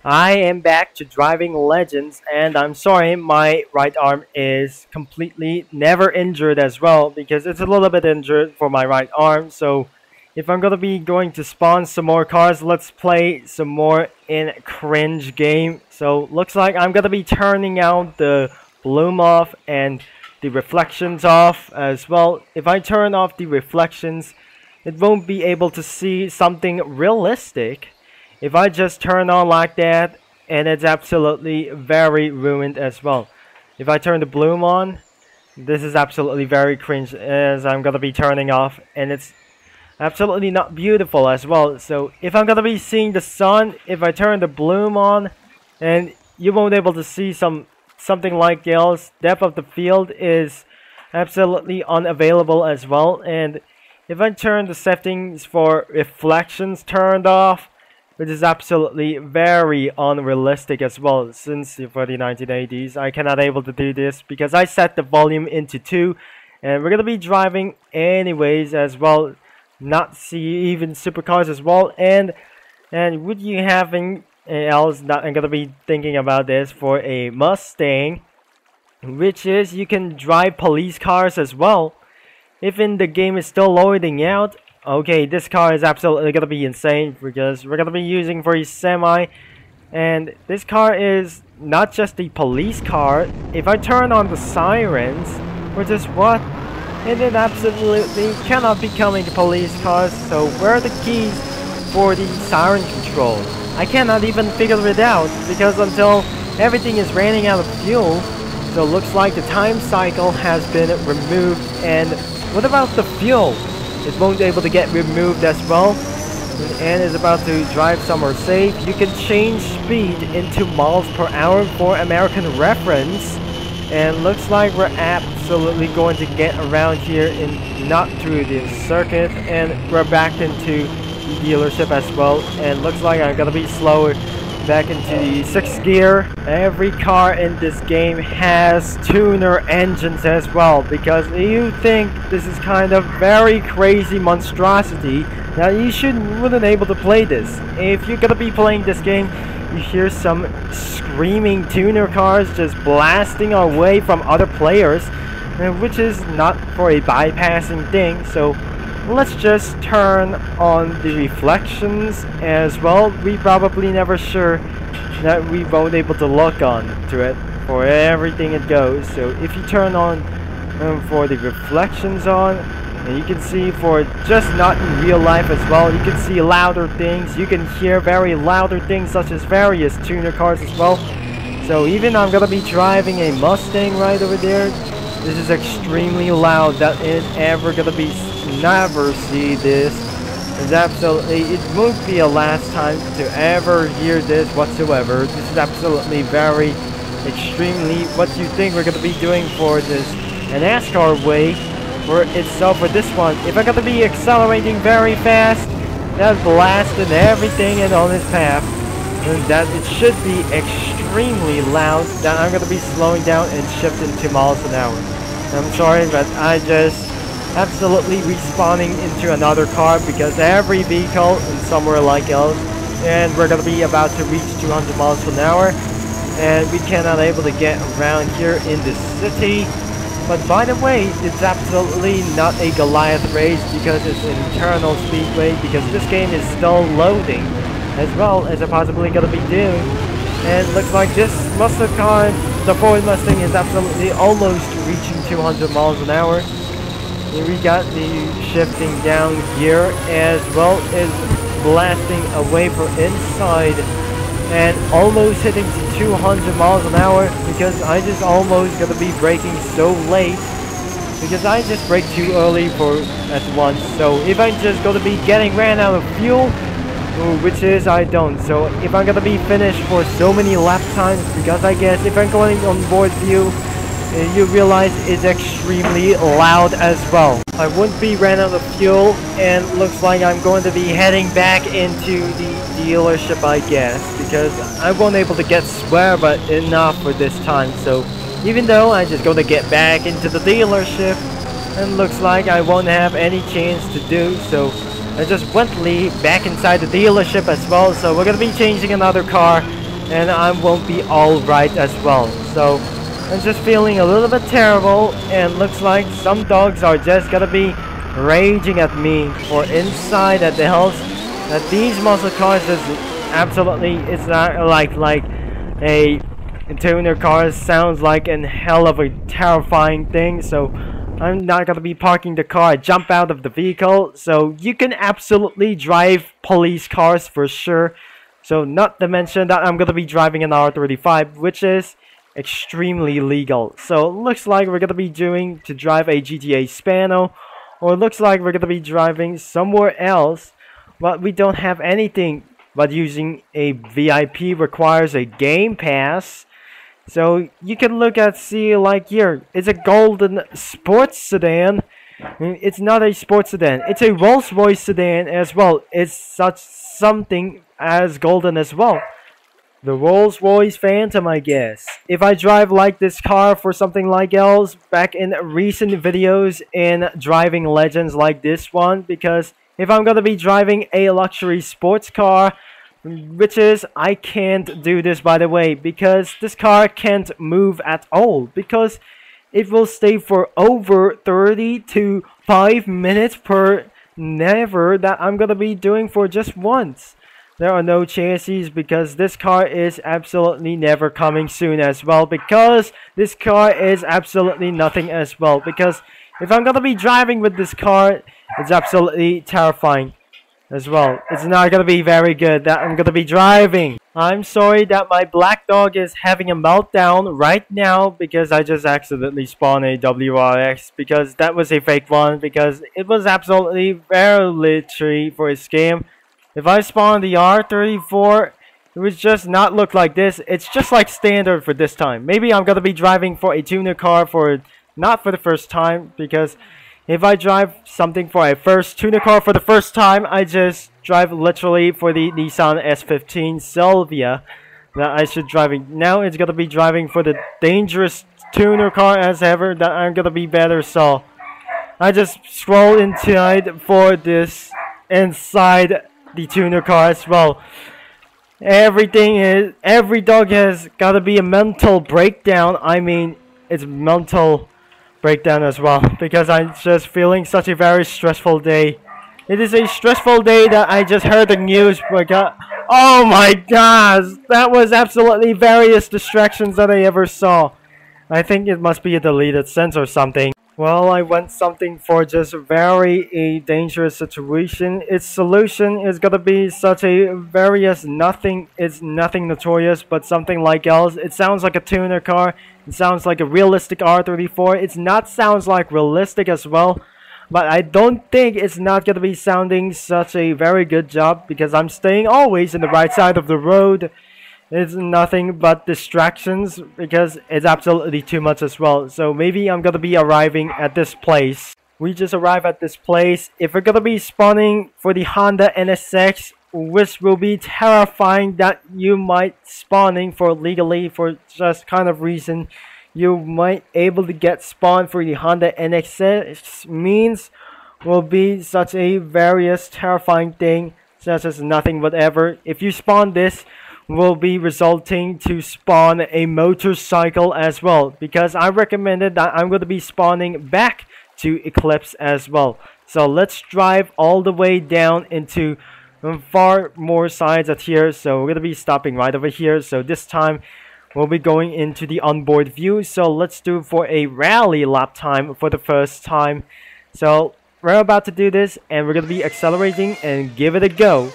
I am back to driving Legends, and I'm sorry, my right arm is completely never injured as well because it's a little bit injured for my right arm. So, if I'm gonna be going to spawn some more cars, let's play some more in cringe game. So, looks like I'm gonna be turning out the bloom off and the reflections off as well. If I turn off the reflections, it won't be able to see something realistic if I just turn on like that, and it's absolutely very ruined as well. If I turn the bloom on, this is absolutely very cringe as I'm gonna be turning off, and it's absolutely not beautiful as well. So if I'm gonna be seeing the sun, if I turn the bloom on, and you won't be able to see something like else, depth of the field is absolutely unavailable as well. And if I turn the settings for reflections turned off, which is absolutely very unrealistic as well, since for the 1980s I cannot able to do this because I set the volume into 2, and we're gonna be driving anyways as well, not see even supercars as well. And would you having else that I'm gonna be thinking about this for a Mustang, which is you can drive police cars as well if in the game is still loading out. Okay, this car is absolutely gonna be insane because we're gonna be using for a semi, and this car is not just a police car. If I turn on the sirens, which is what? And it absolutely cannot become a police car, so where are the keys for the siren control? I cannot even figure it out because until everything is running out of fuel, so it looks like the time cycle has been removed. And what about the fuel? It won't be able to get removed as well, and is about to drive somewhere safe. You can change speed into miles per hour for American reference, and looks like we're absolutely going to get around here in not through the circuit, and we're back into the dealership as well. And looks like I'm gonna be slower back into the 6th gear. Every car in this game has tuner engines as well, because you think this is kind of very crazy monstrosity that you wouldn't able to play this. If you're gonna be playing this game, you hear some screaming tuner cars just blasting away from other players, which is not for a bypassing thing. So let's just turn on the reflections as well. We probably never sure that we won't able to look on to it for everything it goes. So if you turn on for the reflections on, and you can see for just not in real life as well, you can see louder things, you can hear very louder things such as various tuner cars as well. So even I'm gonna be driving a Mustang right over there, this is extremely loud. That is ever gonna be never see this. It's absolutely, it won't be a last time to ever hear this whatsoever. This is absolutely very extremely what you think we're gonna be doing for this NASCAR way for itself. For this one, if I'm gonna be accelerating very fast, that's blasting everything in on its path, and that it should be extremely loud, that I'm gonna be slowing down and shifting to miles an hour. I'm sorry, but I just absolutely respawning into another car because every vehicle is somewhere like else, and we're gonna be about to reach 200 miles per hour, and we cannot able to get around here in the city. But by the way, it's absolutely not a Goliath race because it's an internal speedway, because this game is still loading as well as it possibly gonna be doing. And it looks like this Mustang car, the Ford Mustang, is absolutely almost reaching 200 miles an hour. Here we got the shifting down gear as well as blasting away from inside and almost hitting to 200 miles an hour because I just almost gonna be braking so late because I just brake too early for at once. So if I'm just gonna be getting ran out of fuel, which is I don't, so if I'm gonna be finished for so many lap times, because I guess if I'm going on board view, you realize it's extremely loud as well. I wouldn't be ran out of fuel, and looks like I'm going to be heading back into the dealership, I guess, because I won't able to get swear but enough for this time. So even though I'm just going to get back into the dealership, and looks like I won't have any chance to do so, I just went back inside the dealership as well. So we're gonna be changing another car and I won't be alright as well. So I'm just feeling a little bit terrible, and looks like some dogs are just gonna be raging at me for inside at the house. That these muscle cars is absolutely, it's not like a tuner car. Sounds like a hell of a terrifying thing. So I'm not gonna be parking the car. I jump out of the vehicle. So you can absolutely drive police cars for sure. So not to mention that I'm gonna be driving an R35, which is extremely legal. So it looks like we're gonna be doing to drive a GTA Spano, or it looks like we're gonna be driving somewhere else, but we don't have anything. But using a VIP requires a game pass. So you can look at, see, like here, it's a golden sports sedan. It's not a sports sedan, it's a Rolls-Royce sedan as well. It's such something as golden as well. The Rolls-Royce Phantom, I guess. If I drive like this car for something like else back in recent videos in driving legends like this one, because if I'm gonna be driving a luxury sports car, which is, I can't do this by the way, because this car can't move at all, because it will stay for over 30 to 5 minutes per never that I'm gonna be doing for just once. There are no chassis because this car is absolutely never coming soon as well, because this car is absolutely nothing as well, because if I'm gonna be driving with this car, it's absolutely terrifying as well. It's not gonna be very good that I'm gonna be driving. I'm sorry that my black dog is having a meltdown right now because I just accidentally spawned a WRX, because that was a fake one, because it was absolutely very literally for a scam. If I spawn the R34, it would just not look like this. It's just like standard for this time. Maybe I'm gonna be driving for a tuner car for not for the first time, because if I drive something for a first tuner car for the first time, I just drive literally for the Nissan S15 Silvia that I should driving. Now it's gonna be driving for the dangerous tuner car as ever that I'm gonna be better. So I just scroll inside for this inside the tuner car as well. Everything is, every dog has got to be a mental breakdown. I mean, it's mental breakdown as well, because I'm just feeling such a very stressful day. It is a stressful day that I just heard the news. Oh my gosh, that was absolutely various distractions that I ever saw. I think it must be a deleted sense or something. Well, I went something for just very a dangerous situation. Its solution is gonna be such a various nothing. It's nothing notorious, but something like else. It sounds like a tuner car. It sounds like a realistic R34. It's not sounds like realistic as well, but I don't think it's not gonna be sounding such a very good job, because I'm staying always in the right side of the road. It's nothing but distractions, because it's absolutely too much as well. So maybe I'm gonna be arriving at this place. We just arrived at this place. If we're gonna be spawning for the Honda NSX, which will be terrifying that you might spawning for legally for just kind of reason, you might able to get spawned for the Honda NSX means will be such a various terrifying thing, such as nothing whatever. If you spawn this, will be resulting to spawn a motorcycle as well, because I recommended that I'm going to be spawning back to Eclipse as well. So let's drive all the way down into far more sides at here. So we're going to be stopping right over here. So this time we'll be going into the onboard view. So let's do for a rally lap time for the first time. So we're about to do this, and we're going to be accelerating and give it a go.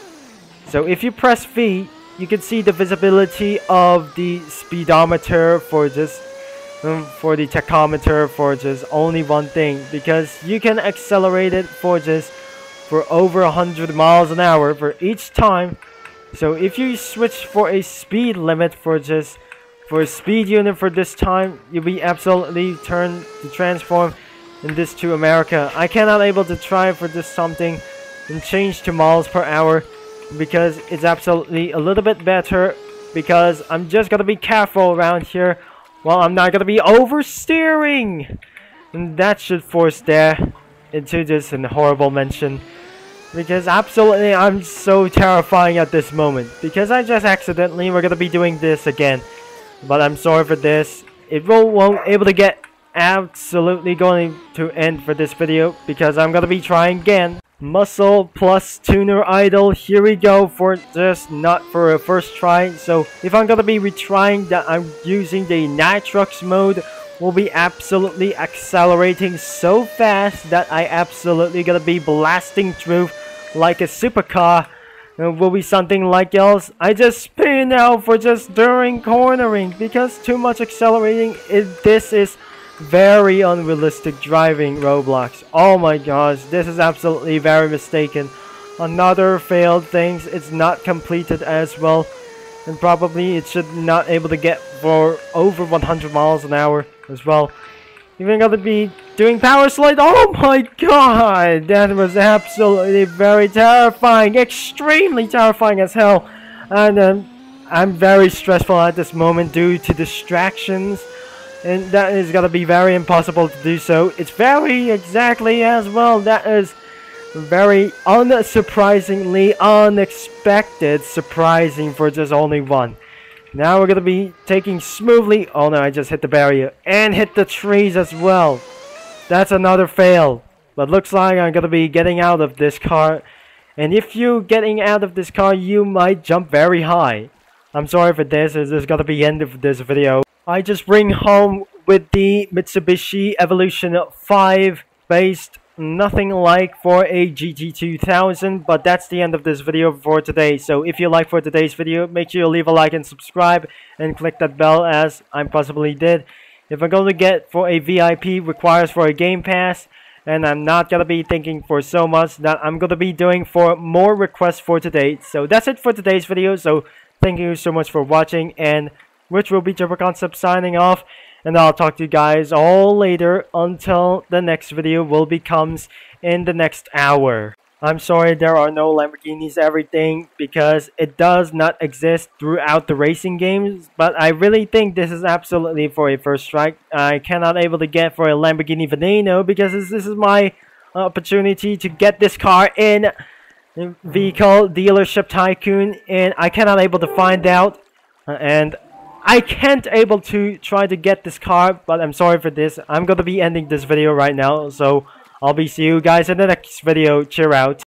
So if you press V, you can see the visibility of the speedometer for just for the tachometer for just only one thing, because you can accelerate it for just for over 100 miles an hour for each time. So if you switch for a speed limit for just for a speed unit for this time, you'll be absolutely turned to transform in this to America. I cannot able to try for this something and change to miles per hour, because it's absolutely a little bit better, because I'm just gonna be careful around here. Well, I'm not gonna be oversteering, and that should force there into just a horrible mention. because absolutely I'm so terrifying at this moment, because I just accidentally we're gonna be doing this again, but I'm sorry for this. It won't able to get absolutely going to end for this video, because I'm gonna be trying again. Muscle plus tuner idle, here we go, for just not for a first try. So if I'm gonna be retrying that, I'm using the nitrox mode, will be absolutely accelerating so fast that I absolutely gonna be blasting through like a supercar. It will be something like else. I just spin out for just during cornering, because too much accelerating. This is very unrealistic driving Roblox. Oh my gosh, this is absolutely very mistaken. Another failed things. It's not completed as well, and probably it should not able to get for over 100 miles an hour as well. Even gonna be doing power slide. Oh my god, that was absolutely very terrifying, extremely terrifying as hell. And I'm very stressful at this moment due to distractions, and that is gonna be very impossible to do so. It's very exactly as well. That is very unsurprisingly unexpected, surprising for just only one. Now we're gonna be taking smoothly. Oh no, I just hit the barrier and hit the trees as well. That's another fail. But looks like I'm gonna be getting out of this car. And if you getting out of this car, you might jump very high. I'm sorry for this. This is gonna be the end of this video. I just bring home with the Mitsubishi Evolution 5 based. Nothing like for a GT2000, but that's the end of this video for today. So if you like for today's video, make sure you leave a like and subscribe and click that bell as I possibly did. If I'm going to get for a VIP requires for a game pass, and I'm not going to be thinking for so much that I'm going to be doing for more requests for today. So that's it for today's video. So thank you so much for watching, and which will be Jumper Concept signing off. And I'll talk to you guys all later until the next video will becomes in the next hour. I'm sorry there are no Lamborghinis everything, because it does not exist throughout the racing games. But I really think this is absolutely for a first strike. I cannot able to get for a Lamborghini Veneno, because this is my opportunity to get this car in Vehicle Dealership Tycoon, and I cannot able to find out. And I can't able to try to get this car, but I'm sorry for this. I'm gonna be ending this video right now, so I'll be see you guys in the next video. Cheer out.